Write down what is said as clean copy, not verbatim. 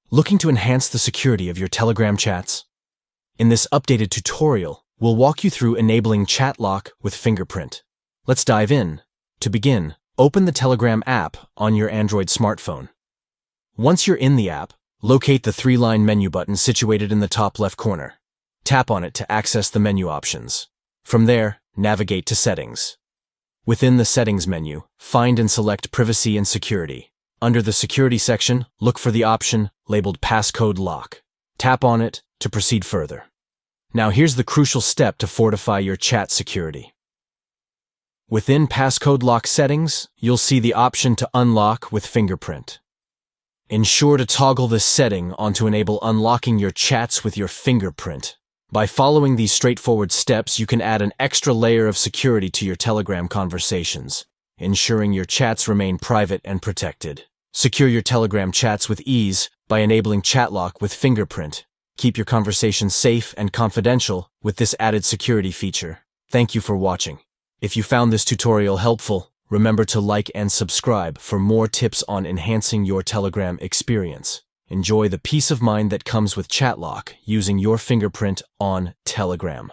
Looking to enhance the security of your Telegram chats? In this updated tutorial, we'll walk you through enabling chat lock with Fingerprint. Let's dive in. To begin, open the Telegram app on your Android smartphone. Once you're in the app, locate the three-line menu button situated in the top left corner. Tap on it to access the menu options. From there, navigate to Settings. Within the Settings menu, find and select Privacy and Security. Under the Security section, look for the option labeled Passcode Lock. Tap on it to proceed further. Now here's the crucial step to fortify your chat security. Within Passcode Lock settings, you'll see the option to unlock with Fingerprint. Ensure to toggle this setting on to enable unlocking your chats with your fingerprint. By following these straightforward steps, you can add an extra layer of security to your Telegram conversations, ensuring your chats remain private and protected. Secure your Telegram chats with ease by enabling chat lock with Fingerprint. Keep your conversations safe and confidential with this added security feature. Thank you for watching. If you found this tutorial helpful, remember to like and subscribe for more tips on enhancing your Telegram experience. Enjoy the peace of mind that comes with chat lock using your fingerprint on Telegram.